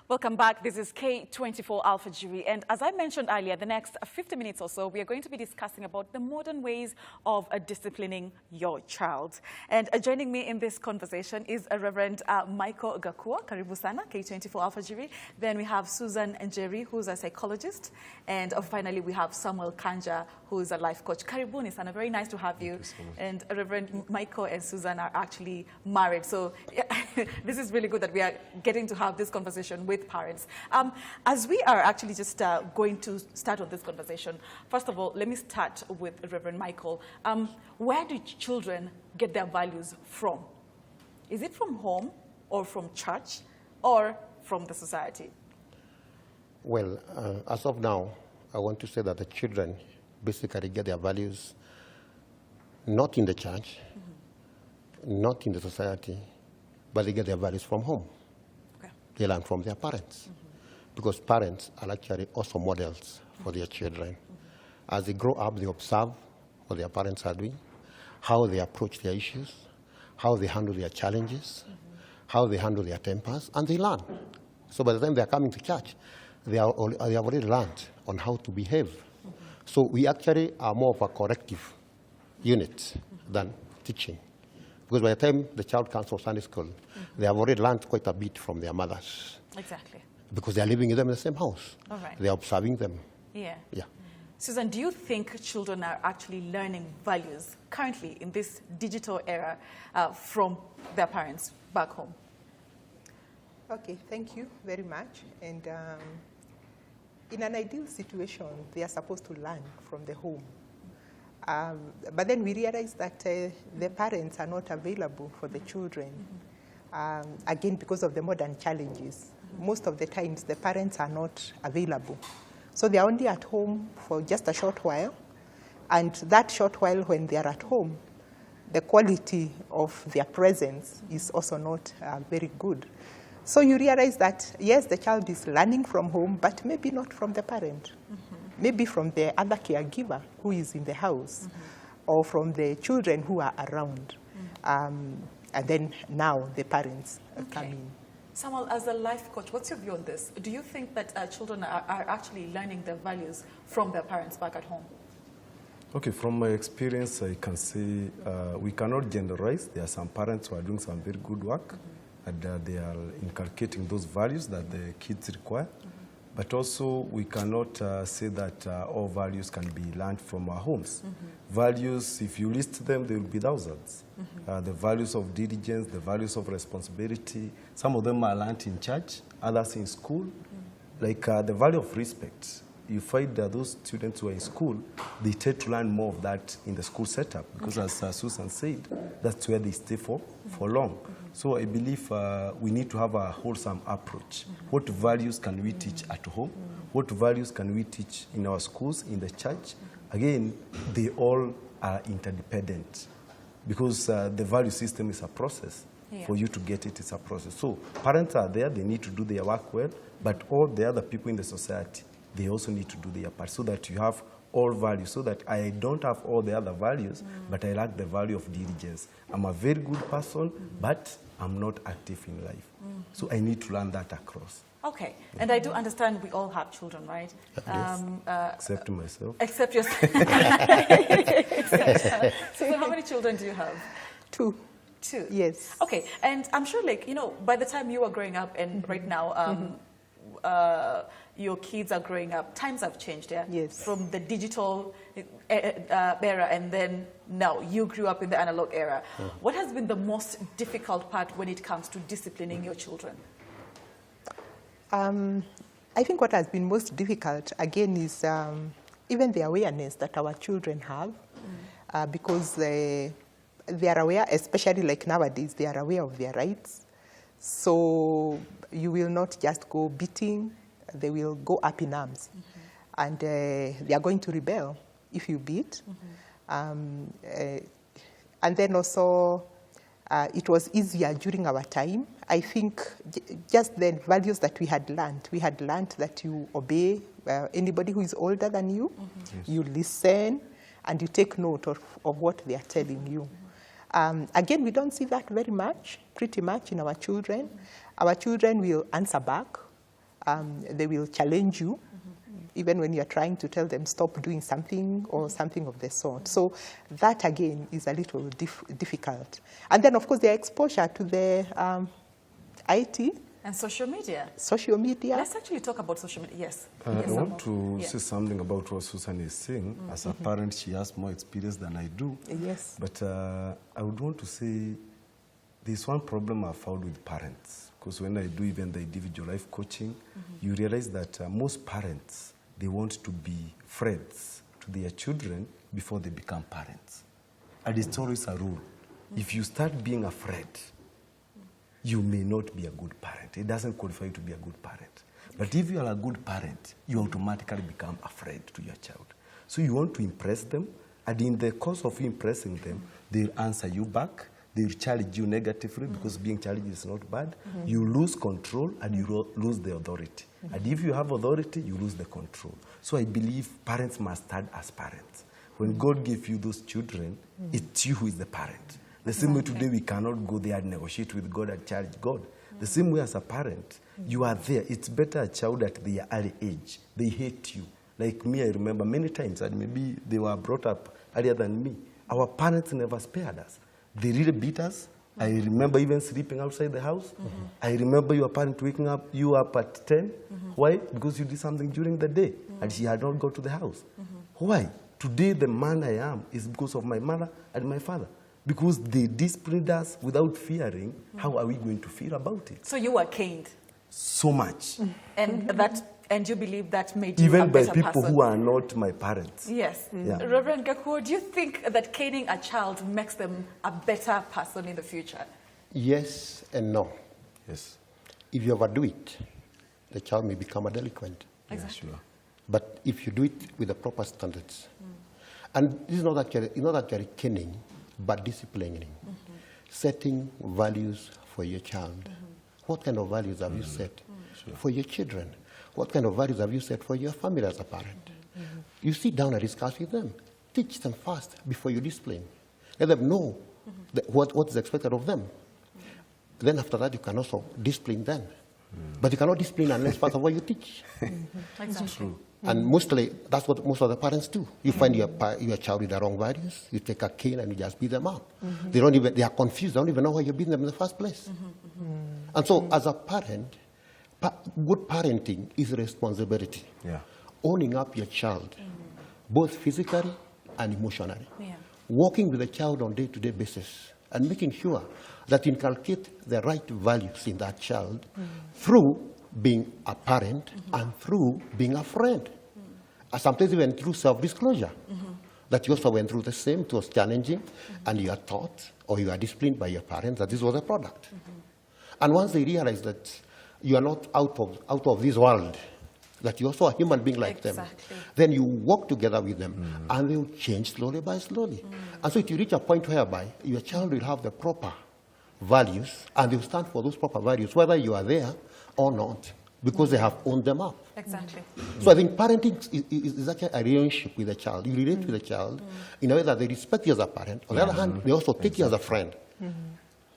Welcome back. This is K24 Alpha Jury. And as I mentioned earlier, the next 50 minutes or so, we are going to be discussing about the modern ways of disciplining your child. And joining me in this conversation is Reverend Michael Gakua, karibu sana, K24 Alpha Jury. Then we have Susan Njeri, who's a psychologist. And finally, we have Samuel Kanja, who is a life coach. Karibuni sana, very nice to have you. So and Reverend Michael and Susan are actually married. So this is really good that we are getting to have this conversation with parents. As we are actually just going to start on this conversation, first of all, let me start with Reverend Michael. Where do children get their values from? Is it from home or from church or from the society? Well, as of now, I want to say that the children basically get their values not in the church, not in the society, but they get their values from home. Okay. They learn from their parents, because parents are actually also models for their children. As they grow up, they observe what their parents are doing, how they approach their issues, how they handle their challenges, how they handle their tempers, and they learn. So by the time they are coming to church, they have already learned on how to behave. So we actually are more of a corrective unit than teaching. Because by the time the child comes from Sunday school, they have already learned quite a bit from their mothers. Exactly. Because they are living with them in the same house. All right. They are observing them. Yeah. Yeah. Susan, do you think children are actually learning values currently in this digital era from their parents back home? Okay, thank you very much. And in an ideal situation, they are supposed to learn from the home. But then we realize that the parents are not available for the children, again, because of the modern challenges. Most of the times, the parents are not available. So they are only at home for just a short while. And that short while when they are at home, the quality of their presence is also not very good. So you realize that, yes, the child is learning from home, but maybe not from the parent. Maybe from the other caregiver who is in the house, or from the children who are around. And then now the parents come in. Samuel, as a life coach, what's your view on this? Do you think that children are actually learning their values from their parents back at home? Okay, from my experience, I can say we cannot generalize. There are some parents who are doing some very good work, and they are inculcating those values that the kids require. But also, we cannot say that all values can be learned from our homes. Values, if you list them, there will be thousands. The values of diligence, the values of responsibility, some of them are learned in church, others in school. Like the value of respect. You find that those students who are in school, they tend to learn more of that in the school setup, because as Susan said, that's where they stay for long. So I believe we need to have a wholesome approach. What values can we teach at home? What values can we teach in our schools, in the church? Again, they all are interdependent, because the value system is a process. For you to get it, it's a process. So parents are there, they need to do their work well, but all the other people in the society, they also need to do their part, so that you have all values, so that I don't have all the other values, but I lack the value of diligence. I'm a very good person, but I'm not active in life. So I need to learn that across. Okay, and I do understand we all have children, right? Yes. Except myself. Except yourself. So how many children do you have? Two. Two? Yes. Okay, and I'm sure, like, you know, by the time you were growing up and right now, your kids are growing up, times have changed, yeah? Yes. From the digital era, and then now you grew up in the analog era. What has been the most difficult part when it comes to disciplining your children? I think what has been most difficult, again, is even the awareness that our children have, because they are aware, especially like nowadays, they are aware of their rights. So you will not just go beating, they will go up in arms. And they are going to rebel if you beat. And then also, it was easier during our time. I think just the values that we had learned that you obey anybody who is older than you, you listen, and you take note of what they are telling you. Again, we don't see that very much, pretty much in our children. Our children will answer back. They will challenge you, even when you're trying to tell them stop doing something or something of the sort. So that, again, is a little difficult. And then, of course, their exposure to the IT. And social media. Social media. Let's actually talk about social media. Yes. I Yes, want Samuel. to say something about what Susan is saying. As a parent, she has more experience than I do. Yes. But I would want to say there's one problem I found with parents. Because when I do even the individual life coaching, you realize that most parents, they want to be friends to their children before they become parents. And it's always a rule. If you start being a friend, you may not be a good parent. It doesn't qualify you to be a good parent. But if you are a good parent, you automatically become a friend to your child. So you want to impress them, and in the course of impressing them, they'll answer you back, they'll challenge you negatively, because being challenged is not bad. You lose control, and you lose the authority. And if you have authority, you lose the control. So I believe parents must start as parents. When God gave you those children, it's you who is the parent. The same way today we cannot go there and negotiate with God and challenge God. The same way as a parent, you are there. It's better a child at their early age. They hate you. Like me, I remember many times, and maybe they were brought up earlier than me. Our parents never spared us. They really beat us. I remember even sleeping outside the house. I remember your parent waking you up at 10. Why? Because you did something during the day, and she had not got to the house. Why? Today, the man I am is because of my mother and my father. Because they disciplined us without fearing, how are we going to feel about it? So you were caned. So much. And you believe that made you Even a by better people person? who are not my parents. Yes. Yeah. Reverend Gakuo, do you think that caning a child makes them a better person in the future? Yes and no. Yes. If you overdo it, the child may become a delinquent. Exactly. Yeah, sure. But if you do it with the proper standards, and this is not actually caning, but disciplining, setting values for your child. What kind of values have you set for your children? What kind of values have you set for your family as a parent? You sit down and discuss with them. Teach them first before you discipline. Let them know what is expected of them. Then after that, you can also discipline them. But you cannot discipline unless first of all you teach. Exactly. And mostly, that's what most of the parents do. You find your child with the wrong values, you take a cane and you just beat them up. They are confused, they don't even know why you're beating them in the first place. And so, as a parent, good parenting is responsibility. Yeah. Owning up your child, both physically and emotionally. Yeah. Working with the child on a day-to-day basis and making sure that you inculcate the right values in that child through being a parent and through being a friend. Sometimes even through self-disclosure. That you also went through the same, it was challenging, and you are taught or you are disciplined by your parents that this was a product. And once they realize that you are not out of this world, that you're also a human being like them, then you work together with them, and they will change slowly by slowly. And so if you reach a point whereby your child will have the proper values, and they will stand for those proper values, whether you are there or not, because they have owned them up. Exactly. So I think parenting is actually a relationship with the child. You relate with the child in a way that they respect you as a parent. On the other hand, they also take you as a friend.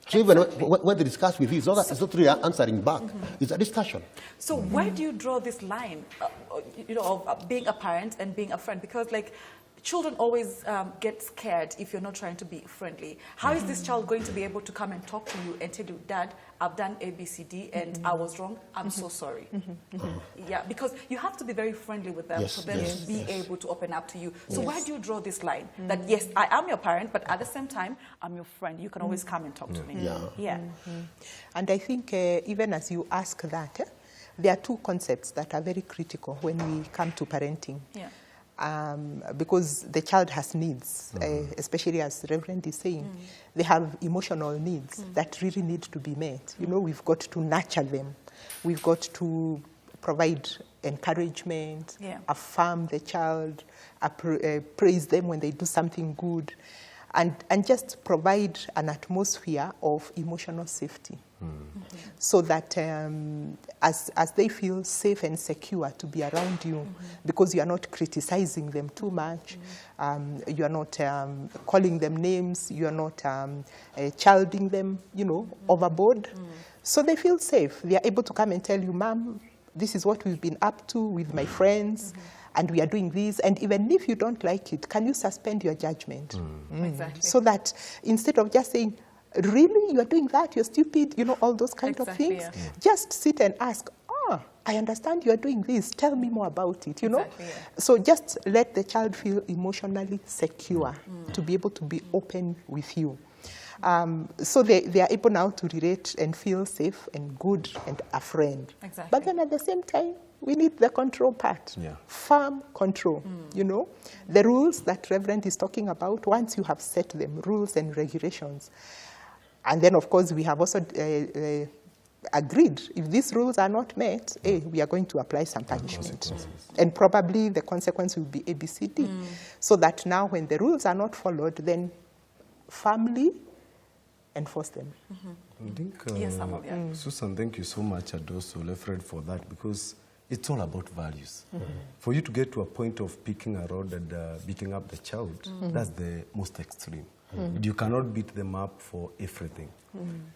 So even when they discuss with you, it's not really answering back. It's a discussion. So where do you draw this line, of being a parent and being a friend? Because children always get scared if you're not trying to be friendly. How is this child going to be able to come and talk to you and tell you, Dad, I've done A, B, C, D, and I was wrong. I'm so sorry. Yeah, because you have to be very friendly with them for them to be able to open up to you. So where do you draw this line? That, yes, I am your parent, but at the same time, I'm your friend. You can always come and talk to me. Yeah. And I think even as you ask that, there are two concepts that are very critical when we come to parenting. Yeah. Because the child has needs, especially as Reverend is saying, they have emotional needs that really need to be met. We've got to nurture them. We've got to provide encouragement, affirm the child, praise them when they do something good, and just provide an atmosphere of emotional safety. So that as they feel safe and secure to be around you, because you are not criticizing them too much, you are not calling them names, you are not childing them, overboard. So they feel safe. They are able to come and tell you, Mom, this is what we've been up to with my friends, and we are doing this. And even if you don't like it, can you suspend your judgment? Exactly. So that instead of just saying, really, you're doing that, you're stupid, you know, all those kind of Exactly, things, yeah. just sit and ask, I understand you're doing this, tell me more about it, you know? Exactly, yeah. So just let the child feel emotionally secure to be able to be open with you. So they are able now to relate and feel safe and good and a friend. Exactly. But then at the same time, we need the control part, Yeah. firm control, you know. The rules that Reverend is talking about, once you have set them, rules and regulations. And then, of course, we have also agreed, if these rules are not met, we are going to apply some punishment. And probably the consequence will be ABCD. So that now when the rules are not followed, then firmly enforce them. I think, Yes, Samuel, yeah. Susan, thank you so much, and also Lefred, for that, because it's all about values. For you to get to a point of picking a rod and beating up the child, that's the most extreme. You cannot beat them up for everything.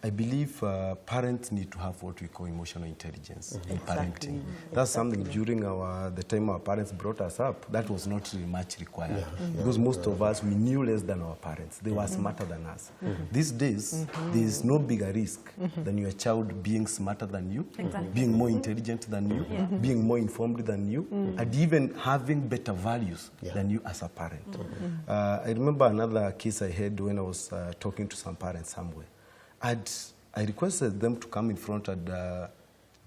I believe parents need to have what we call emotional intelligence in parenting. That's something during the time our parents brought us up, that was not really much required. Because most of us, we knew less than our parents. They were smarter than us. These days, there is no bigger risk than your child being smarter than you, being more intelligent than you, being more informed than you, and even having better values than you as a parent. I remember another case I had when I was talking to some parents somewhere. I requested them to come in front and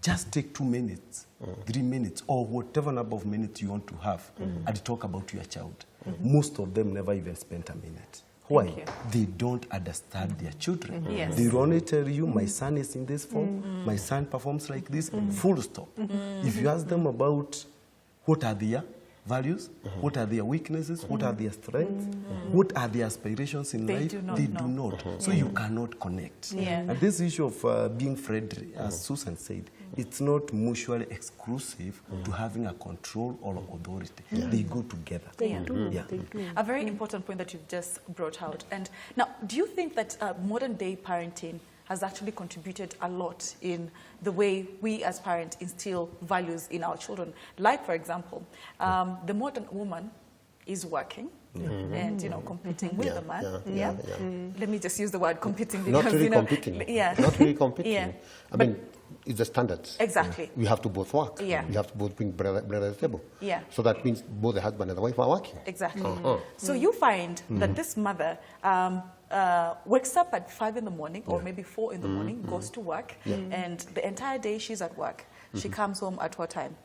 just take 2 minutes, 3 minutes, or whatever number of minutes you want to have, and talk about your child. Most of them never even spent a minute. Why? you. They don't understand their children. Yes. They only tell you, my son is in this form, my son performs like this, full stop. If you ask them about what are their values, what are their weaknesses, what are their strengths, what are their aspirations in They life, do not they know. do not. So you cannot connect. Yeah. And this issue of being friendly, as Susan said, it's not mutually exclusive to having a control or authority. They go together. They do. Yeah. A very important point that you've just brought out. And now, do you think that modern day parenting has actually contributed a lot in the way we as parents instill values in our children? Like, for example, the modern woman is working and, you know, competing with the man. Let me just use the word competing because, Not really you know, competing. yeah. Not really competing. Yeah. I mean, it's the standards. Exactly. We have to both work. Yeah. We have to both bring bread to the table. Yeah. So that means both the husband and the wife are working. Exactly. So you find that this mother wakes up at 5 in the morning or maybe 4 in the morning, goes to work, and the entire day she's at work. She comes home at what time?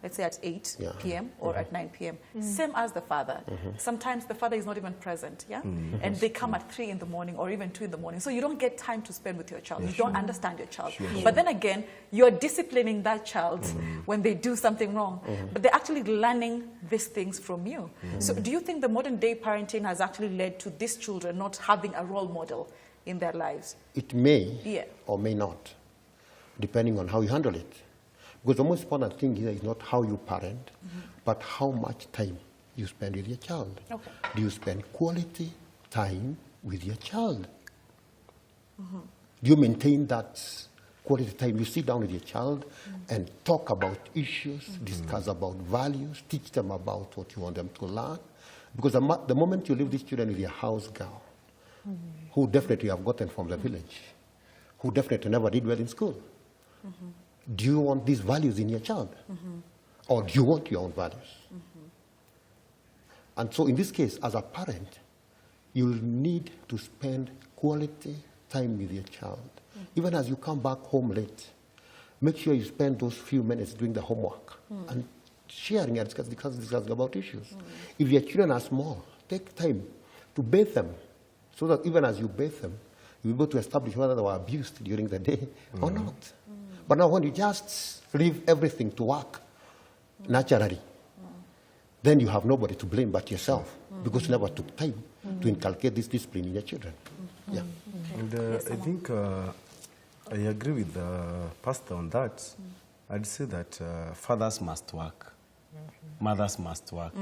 Let's say at 8 p.m. or at 9 p.m. Same as the father. Sometimes the father is not even present, and they come at 3 in the morning or even 2 in the morning. So you don't get time to spend with your child. You don't understand your child. But then again, you're disciplining that child when they do something wrong. But they're actually learning these things from you. So do you think the modern day parenting has actually led to these children not having a role model in their lives? It may or may not, depending on how you handle it. Because the most important thing here is not how you parent, but how much time you spend with your child. Okay. Do you spend quality time with your child? Do you maintain that quality time? You sit down with your child and talk about issues, discuss about values, teach them about what you want them to learn. Because the moment you leave these children with your house girl, who definitely have gotten from the village, who definitely never did well in school, do you want these values in your child? Or do you want your own values? And so in this case, as a parent, you'll need to spend quality time with your child. Even as you come back home late, make sure you spend those few minutes doing the homework and sharing and discussing about issues. If your children are small, take time to bathe them so that even as you bathe them, you'll be able to establish whether they were abused during the day or not. But now when you just leave everything to work naturally, then you have nobody to blame but yourself because you never took time to inculcate this discipline in your children. Yeah. And I think I agree with the pastor on that. I'd say that fathers must work. Mothers must work.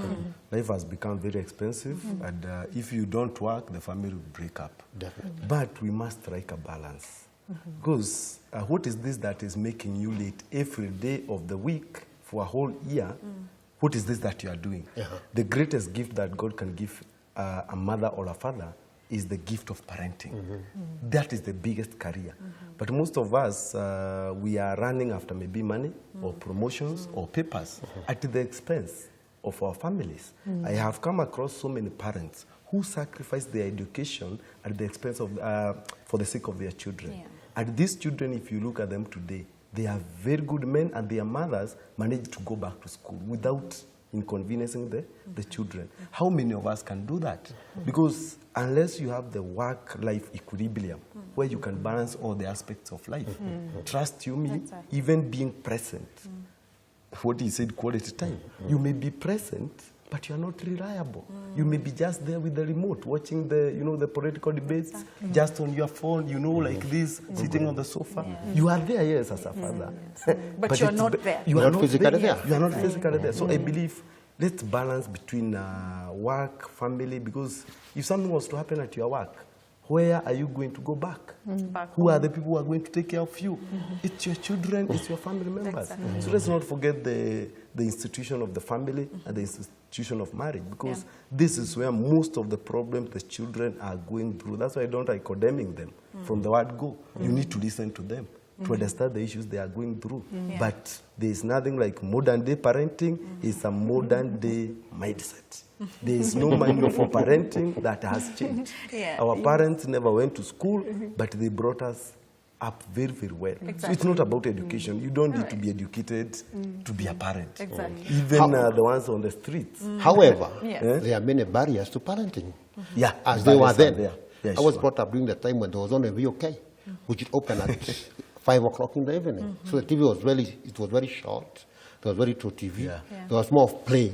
Life has become very expensive, and if you don't work, the family will break up. Definitely. But we must strike a balance. Because what is this that is making you late every day of the week for a whole year? What is this that you are doing? The greatest gift that God can give a mother or a father is the gift of parenting. That is the biggest career. But most of us, we are running after maybe money or promotions or papers at the expense of our families. I have come across so many parents who sacrifice their education at the expense of, for the sake of their children. Yeah. And these children, if you look at them today, they are very good men, and their mothers manage to go back to school without inconveniencing the children. How many of us can do that? Because unless you have the work-life equilibrium, where you can balance all the aspects of life, trust you me, Exactly. even being present, what he said, quality time, you may be present, but you are not reliable. You may be just there with the remote, watching the, the political debates, just on your phone, like this, sitting on the sofa. You are there, yes, as a father. But you're it's not there. You are Not not physically there. You are not physically there. So I believe let's balance between work, family, because if something was to happen at your work, where are you going to go back? Back Who are the people who are going to take care of you? It's your children, it's your family members. Exactly. So let's not forget the institution of the family and the institution of marriage, because this is where most of the problems the children are going through. That's why I don't like condemning them from the word go. You need to listen to them to understand the issues they are going through. Yeah. But there is nothing like modern day parenting. It's a modern day mindset. There is no manual for parenting that has changed. Yeah. Our parents never went to school, but they brought us up very, very well. So it's not about education. You don't need to be educated to be a parent. Exactly. Even the ones on the streets. However, Yes. there are many barriers to parenting, Yeah, as they were barriers are then. there. Yeah, I was sure. brought up during the time when there was only VOK, which would open at 5 o'clock in the evening. So the TV was very short. There was very true TV. Yeah. Yeah. There was more of play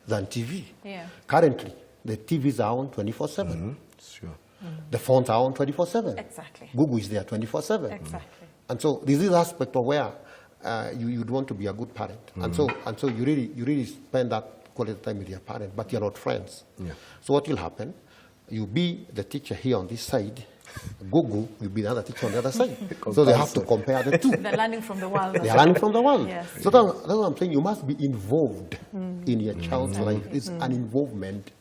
than TV. Yeah. Currently, the TVs are on 24/7. Sure. The phones are on 24/7. Exactly. Google is there 24/7. Exactly. And so this is aspect of where you'd want to be a good parent. And so you really spend that quality time with your parent, but you're not friends. Yeah. So what will happen? You'll be the teacher here on this side. Google will be the other teacher on the other side. So they have to compare the two. They're learning from the world. They are learning from the world. Yes. So that's what I'm saying. You must be involved in your child's life. It's an involvement.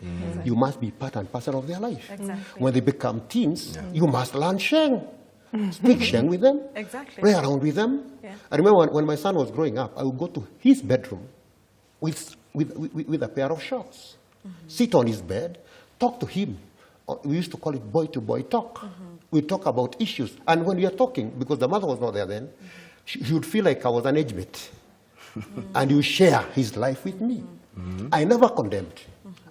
You must be part and parcel of their life. Exactly. When they become teens, you must learn Sheng. Speak Sheng with them. Exactly. Play around with them. Yeah. I remember when my son was growing up, I would go to his bedroom with a pair of shorts, sit on his bed, talk to him. We used to call it boy-to-boy talk. We talk about issues. And when we are talking, because the mother was not there then, she would feel like I was an age mate. And you share his life with me. I never condemned,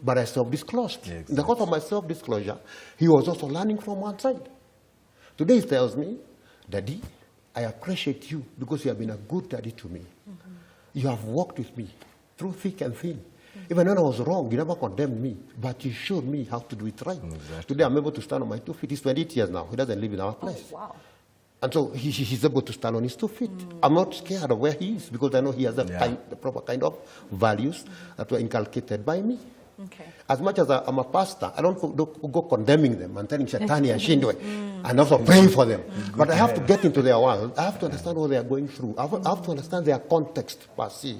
but I self-disclosed. Yeah, In the course of my self-disclosure, he was also learning from one side. Today he tells me, Daddy, I appreciate you because you have been a good daddy to me. You have walked with me through thick and thin. Even when I was wrong, you never condemned me, but you showed me how to do it right. Exactly. Today I'm able to stand on my 2 feet. He's 28 years now. He doesn't live in our place. Oh, wow. And so he's able to stand on his 2 feet. I'm not scared of where he is because I know he has the proper kind of values that were inculcated by me. Okay. As much as I'm a pastor, I don't go condemning them and telling Shetani and Shindwe and also praying for them. But I have to get into their world. I have to understand what they are going through. I have to understand their context per se.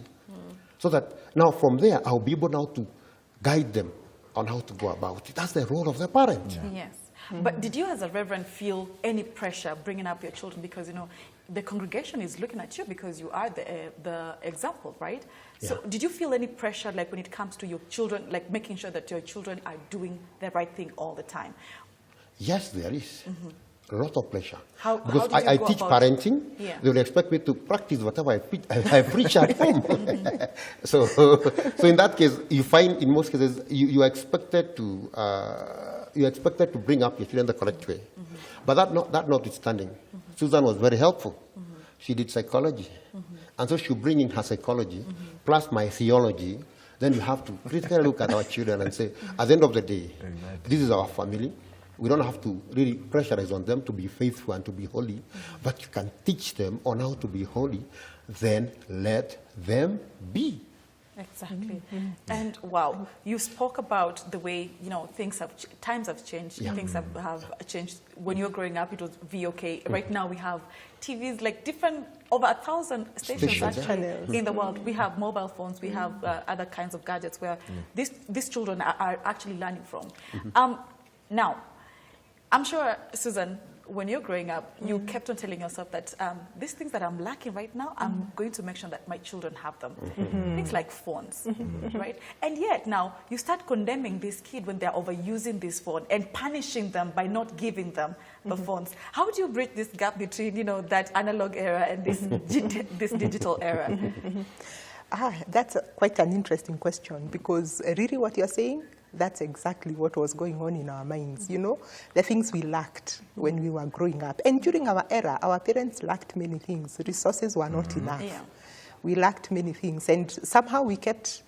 So that now from there, I'll be able now to guide them on how to go about it. That's the role of the parent. Yes. But did you as a reverend feel any pressure bringing up your children? Because, the congregation is looking at you because you are the example, right? So did you feel any pressure, like when it comes to your children, like making sure that your children are doing the right thing all the time? Yes, there is. A lot of pressure. How because did you I go teach about- parenting, Yeah. they will expect me to practice whatever I preach at home. So in that case, you find in most cases you are expected to bring up your children the correct way. But that notwithstanding, Susan was very helpful. She did psychology, and so she'll bring in her psychology plus my theology. Then you have to critically look at our children and say, at the end of the day, this is our family. We don't have to really pressurize on them to be faithful and to be holy, but you can teach them on how to be holy, then let them be. Exactly. And wow, you spoke about the way, things have, times have changed, things have changed. When you were growing up, it was VOK. Right now we have TVs, like over 1,000 stations actually in the world. We have mobile phones, we have other kinds of gadgets where these children are actually learning from. Now, I'm sure, Susan, when you're growing up, you kept on telling yourself that these things that I'm lacking right now, I'm going to make sure that my children have them. Things like phones, right? And yet now you start condemning this kid when they're overusing this phone and punishing them by not giving them the phones. How do you bridge this gap between, that analog era and this, this digital era? That's quite an interesting question, because really what you're saying, that's exactly what was going on in our minds, the things we lacked when we were growing up. And during our era, our parents lacked many things. Resources were not enough. Yeah. We lacked many things. And somehow we kept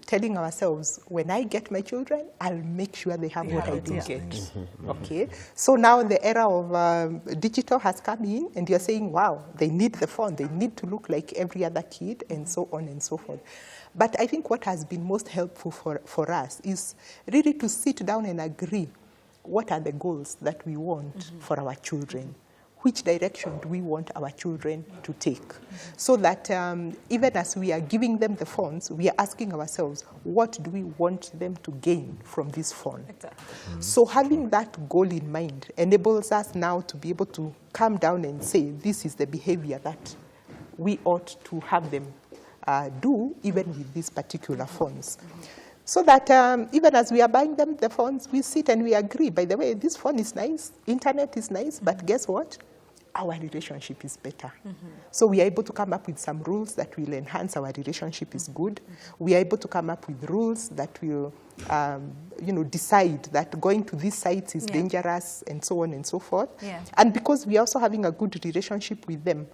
telling ourselves, when I get my children, I'll make sure they have what I didn't get. Okay? So now the era of digital has come in, and you're saying, wow, they need the phone. They need to look like every other kid, and so on and so forth. But I think what has been most helpful for us is really to sit down and agree what are the goals that we want for our children. Which direction do we want our children to take? So that even as we are giving them the phones, we are asking ourselves, what do we want them to gain from this phone? Exactly. So having that goal in mind enables us now to be able to come down and say, this is the behavior that we ought to have them do, even with these particular phones. So that even as we are buying them the phones, we sit and we agree, by the way, this phone is nice, internet is nice, but guess what? Our relationship is better. So we are able to come up with some rules that will enhance our relationship is good. We are able to come up with rules that will, decide that going to these sites is dangerous, and so on and so forth. And because we are also having a good relationship with them,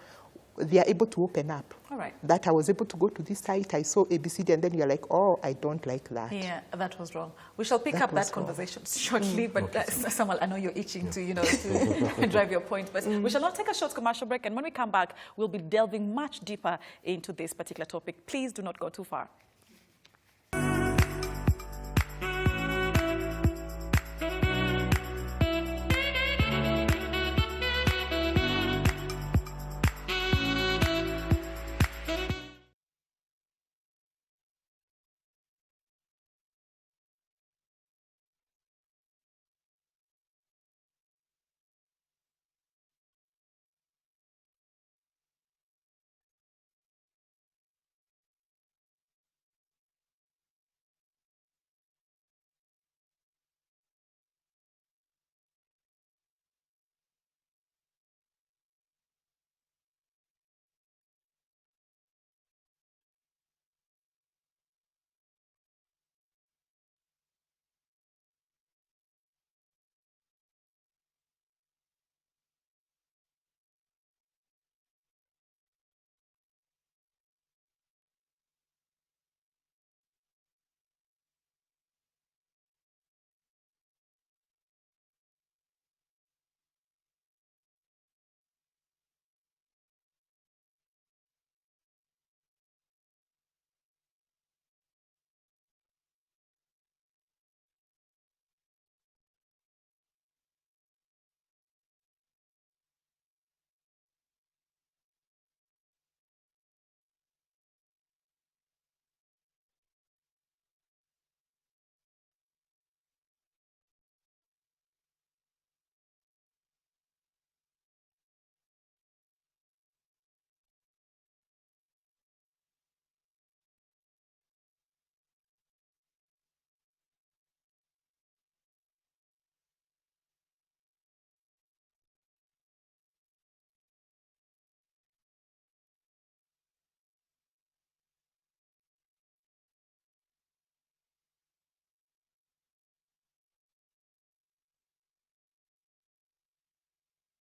they are able to open up. All right. That I was able to go to this site, I saw ABCD, and then you're like, oh, I don't like that. Yeah, that was wrong. We shall pick up that conversation shortly, but Samuel, I know you're itching to, to drive your point. But we shall now take a short commercial break, and when we come back, we'll be delving much deeper into this particular topic. Please do not go too far.